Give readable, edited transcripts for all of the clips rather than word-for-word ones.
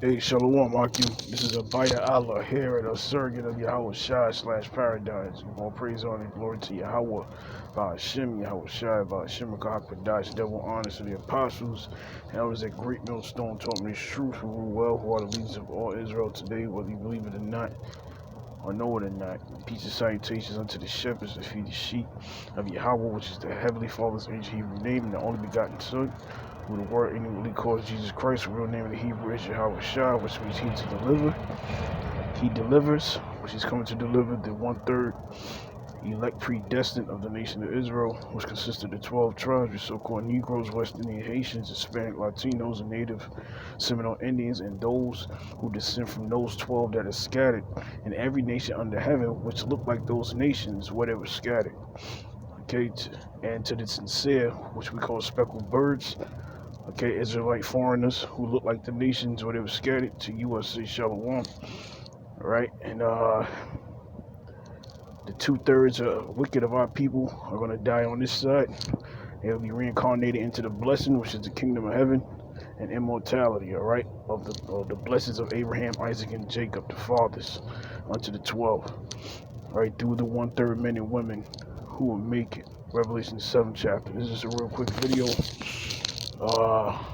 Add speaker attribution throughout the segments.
Speaker 1: Hey, Shalom, Akim. This is Abaya Allah here at a surrogate of Yahawashi / Paradise. All praise, honor, and glory to Yahawah, BAHASHAM, Yahawashi, BAHASHAM, Paradise, double honors to the apostles. And others at Greatmillstone taught me this truth, who rule well, who are the leaders of all Israel today, whether you believe it or not, or know it or not. Peace and salutations unto the shepherds that feed the sheep of Yahawah, which is the Heavenly Father's ancient Hebrew name, and the only begotten Son, who the word inwardly calls Jesus Christ. The real name of the Hebrew is Yahawashi, which means he to deliver. He delivers, which he's coming to deliver the 1/3 elect predestined of the nation of Israel, which consisted of 12 tribes, the so-called Negroes, West Indian Haitians, Hispanic, Latinos, and Native Seminole Indians, and those who descend from those 12 that are scattered in every nation under heaven, which look like those nations where they were scattered. Okay, and to the sincere, which we call speckled birds, okay, Israelite foreigners who look like the nations where they were scattered, to USA Shalom. Alright, and the 2/3 wicked of our people are going to die on this side. They'll be reincarnated into the blessing, which is the kingdom of heaven and immortality, alright, of the blessings of Abraham, Isaac, and Jacob, the fathers, unto the 12. Right, through the 1/3 men and women who will make it. Revelation 7th chapter. This is a real quick video,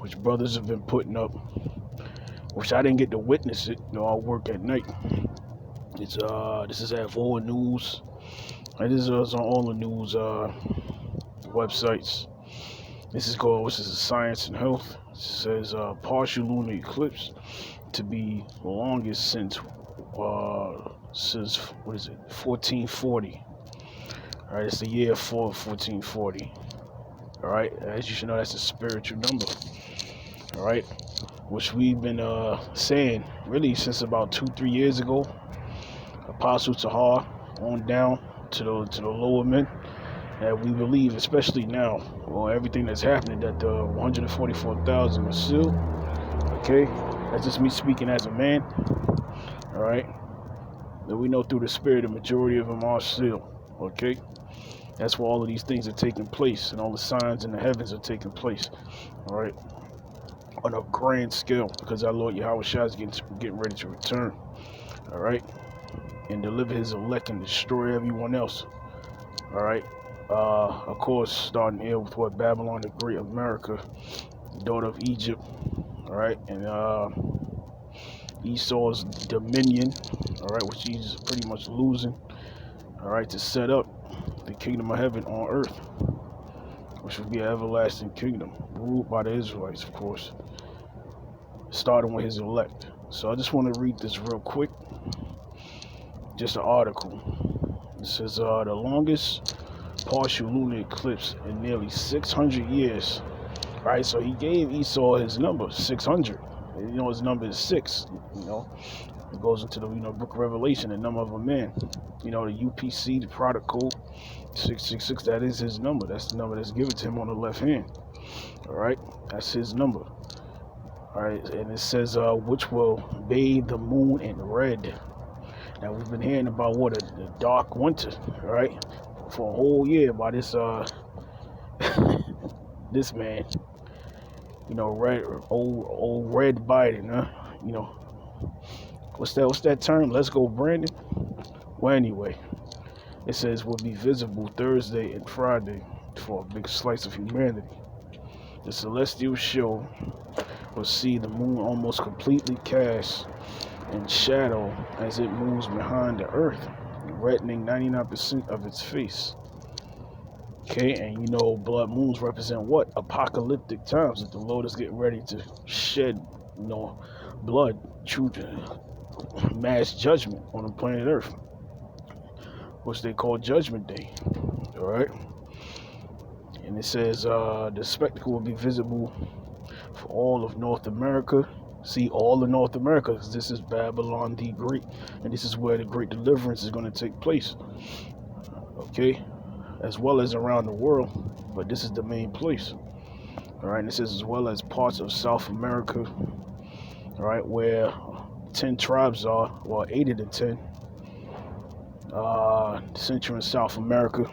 Speaker 1: which brothers have been putting up, which I didn't get to witness it. You know, I work at night. It's this is at all news. And this is on all the news websites. This is Science and Health. It says partial lunar eclipse to be the longest since what is it, 1440. All right, it's the year 1440. All right, as you should know, that's a spiritual number. All right, which we've been saying really since about 2-3 years ago. Apostle Tahar on down to the lower men, that we believe, especially now, well, everything that's happening, that the 144,000 is sealed. Okay, that's just me speaking as a man. All right, that we know through the spirit the majority of them are sealed. Okay, that's where all of these things are taking place, and all the signs in the heavens are taking place. All right, on a grand scale, because our Lord Yahawashi is getting ready to return. All right, and deliver his elect and destroy everyone else. All right, of course, starting here with what Babylon the Great of America, daughter of Egypt. All right, and Esau's dominion. All right, which he's pretty much losing. All right, to set up the kingdom of heaven on earth, which will be an everlasting kingdom ruled by the Israelites, of course, starting with his elect. So I just want to read this real quick. Just an article. It says the longest partial lunar eclipse in nearly 600 years. Right, so he gave Esau his number, 600. You know, his number is 6. You know, it goes into the book of Revelation, the number of a man. You know, the UPC, the product code 666. That is his number. That's the number that's given to him on the left hand. All right, that's his number. All right, and it says which will bathe the moon in red. Now we've been hearing about what a dark winter, right, for a whole year by this this man, you know, old red Biden, huh? You know, what's that term? Let's go, Brandon. Well, anyway, it says will be visible Thursday and Friday for a big slice of humanity. The celestial show will see the moon almost completely cast in shadow as it moves behind the earth, reddening 99% of its face. Okay, and you know, blood moons represent what? Apocalyptic times, that the Lord is getting ready to shed, you know, blood, true mass judgment on the planet Earth, which they call Judgment Day. All right, and it says the spectacle will be visible for all of North America. See, all of North America, because this is Babylon the Great, and this is where the great deliverance is going to take place. Okay, as well as around the world, but this is the main place. All right, and it says as well as parts of South America. All right, where 10 tribes are, well, 8 of the 10. Central and South America.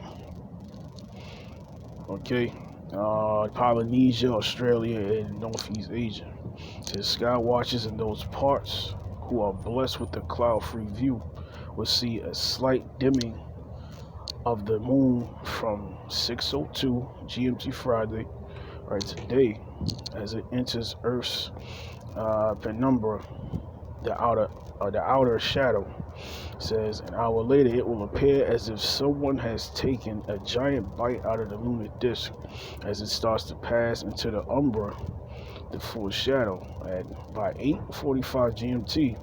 Speaker 1: Okay, Polynesia, Australia, and Northeast Asia. The sky watchers in those parts who are blessed with a cloud-free view will see a slight dimming of the moon from 6:02 GMT Friday, right today, as it enters Earth's penumbra, the outer shadow. Says an hour later, it will appear as if someone has taken a giant bite out of the lunar disk as it starts to pass into the umbra, the full shadow. By 8:45 GMT,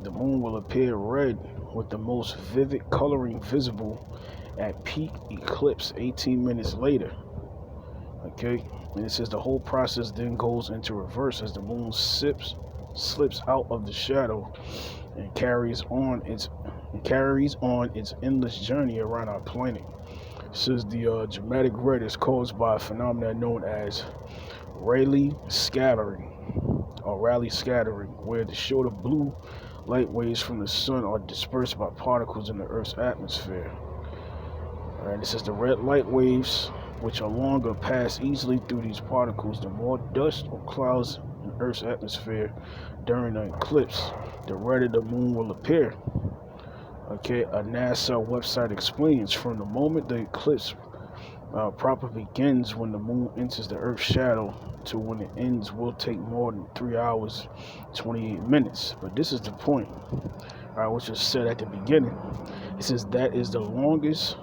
Speaker 1: the moon will appear red with the most vivid coloring visible at peak eclipse 18 minutes later. Okay, and it says the whole process then goes into reverse as the moon slips out of the shadow and carries on its endless journey around our planet. It says the dramatic red is caused by a phenomenon known as Rayleigh scattering, where the shorter blue light waves from the sun are dispersed by particles in the Earth's atmosphere. Alright, it says the red light waves, which are longer, pass easily through these particles. The more dust or clouds in Earth's atmosphere during an eclipse, the redder the moon will appear. Okay, a NASA website explains from the moment the eclipse proper begins, when the moon enters the Earth's shadow, to when it ends will take more than 3 hours, 28 minutes. But this is the point, which was said at the beginning. It says that is the longest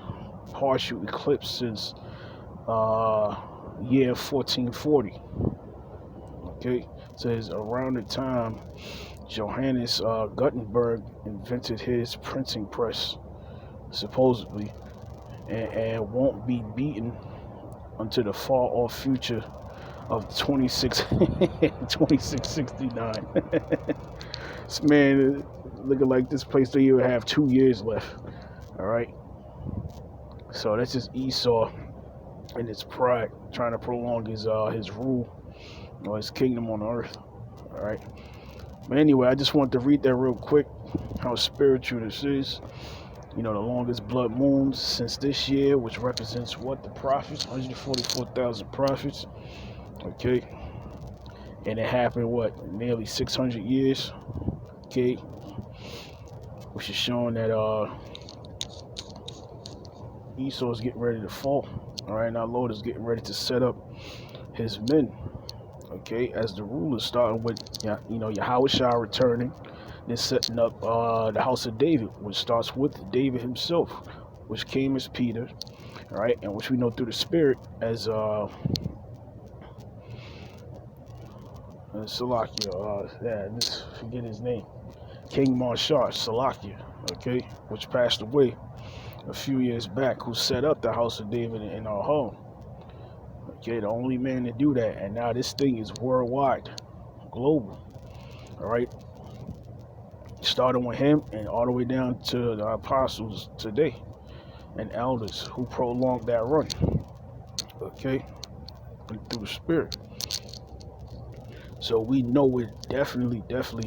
Speaker 1: partial eclipse since year 1440. Okay, it says around the time Johannes Gutenberg invented his printing press, supposedly, and won't be beaten until the far-off future of 2669. This man looking like this place don't even have 2 years left. All right, so that's just Esau and his pride trying to prolong his rule or his kingdom on earth. All right. But anyway, I just wanted to read that real quick, how spiritual this is. You know, the longest blood moons since this year, which represents what? The prophets, 144,000 prophets. Okay. And it happened, what? Nearly 600 years. Okay. Which is showing that Esau is getting ready to fall. All right. Now, Lord is getting ready to set up his men. Okay, as the rulers, starting with Yahawashi returning, then setting up the house of David, which starts with David himself, which came as Peter, all right, and which we know through the Spirit as Salakia. Let's forget his name, King Marshal Salakia, okay, which passed away a few years back, who set up the house of David in our home. Okay, the only man to do that, and now this thing is worldwide, global. All right, starting with him and all the way down to the apostles today and elders who prolonged that run. Okay, and through the Spirit. So we know we're definitely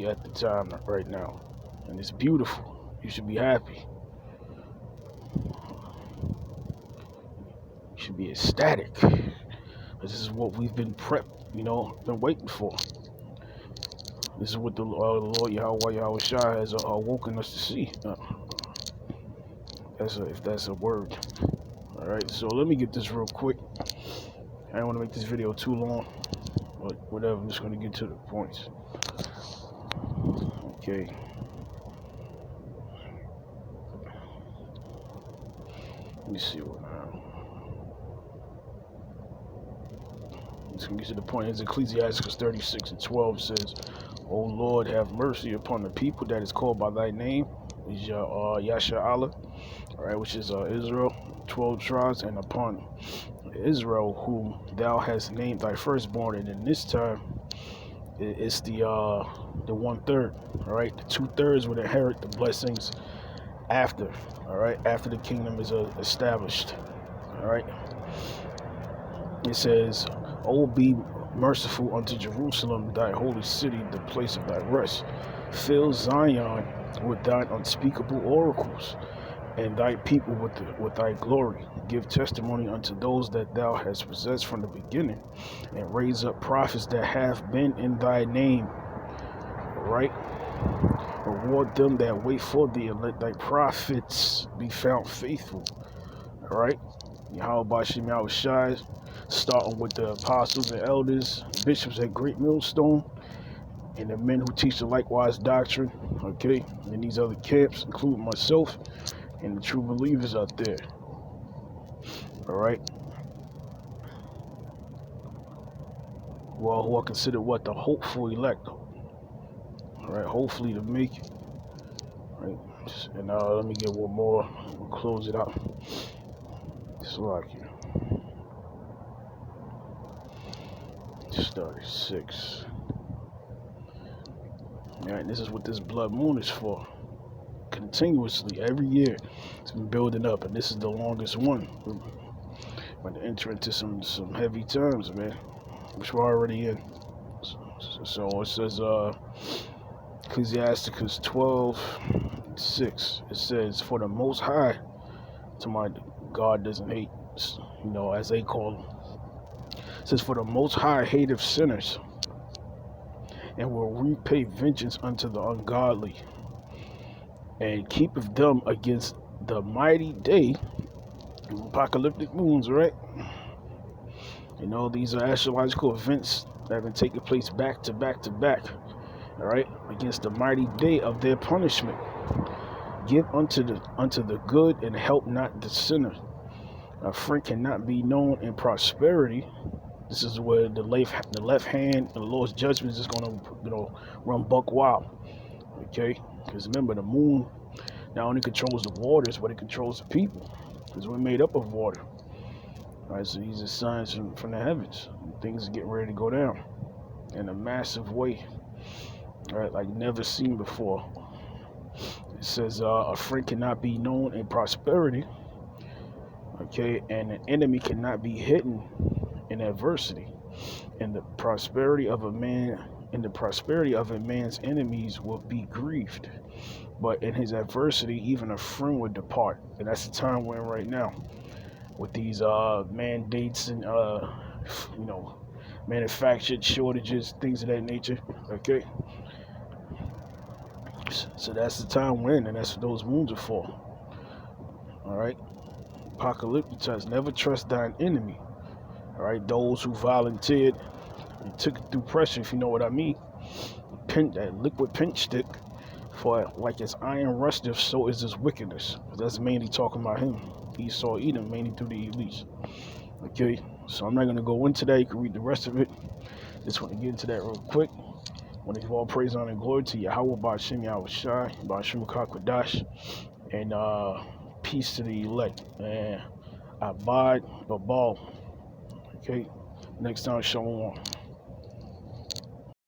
Speaker 1: at the time right now, and it's beautiful. You should be happy. You should be ecstatic. This is what we've been been waiting for. This is what the Lord Yahawah Yahawashi has awoken us to see. If that's a word. All right, so let me get this real quick. I don't want to make this video too long, but whatever. I'm just going to get to the points. Okay. Let me see what now. It's going to get to the point. As Ecclesiastes 36:12 says, O Lord, have mercy upon the people that is called by thy name, is Yasharahla, all right, which is Israel, 12 tribes, and upon Israel, whom thou hast named thy firstborn. And in this time, it's the 1/3, all right? The 2/3 would inherit the blessings after, all right, after the kingdom is established, all right? It says, O be merciful unto Jerusalem, thy holy city, the place of thy rest. Fill Zion with thine unspeakable oracles. and thy people with thy glory. Give testimony unto those that thou hast possessed from the beginning, and raise up prophets that have been in thy name. All right? Reward them that wait for thee, and let thy prophets be found faithful. All right? Yahawashi, Yahawashi, starting with the apostles and elders, bishops at Greatmillstone, and the men who teach the likewise doctrine, okay? And these other camps, including myself, and the true believers out there. All right? Well, who are considered what? The hopeful elect. All right? Hopefully to make it. Right? And let me get one more. We'll close it out. Slovakia. Started 6. Alright, this is what this blood moon is for. Continuously, every year, it's been building up, and this is the longest one. We're going to enter into some heavy times, man, which we're already in. So it says, Ecclesiasticus 12:6. It says, "For the Most High, to my God doesn't hate, as they call them. It says, for the Most High hateth sinners, and will repay vengeance unto the ungodly, and keepeth them against the mighty day." Apocalyptic moons, right? These are astrological events that have been taking place back to back to back, all right, against the mighty day of their punishment. Give unto the good, and help not the sinner. A friend cannot be known in prosperity. This is where the left hand, the Lord's judgment is going to, run buck wild. Okay, because remember, the moon not only controls the waters, but it controls the people, because we're made up of water. All right, so these are signs from the heavens. Things are getting ready to go down in a massive way, all right, like never seen before. It says, a friend cannot be known in prosperity, okay, and an enemy cannot be hidden in adversity. And the prosperity of a man's enemies will be grieved, but in his adversity, even a friend would depart. And that's the time we're in right now, with these mandates and manufactured shortages, things of that nature. Okay, so that's the time we're in, and that's what those moons are for. All right, apocalyptic times. Never trust thine enemy. All right, those who volunteered and took it through pressure, if you know what I mean. That liquid pinch stick, for like as iron rusteth, so is his wickedness. That's mainly talking about him. Esau Edom, mainly through the elites. Okay, so I'm not going to go into that. You can read the rest of it. Just want to get into that real quick. I want to give all praise, honor, and glory to Yahawah, BAHASHAM, Yahawashi, BAHASHAM Kakwadash, and peace to the elect. And Abad Babal. Okay, next time, Shalom.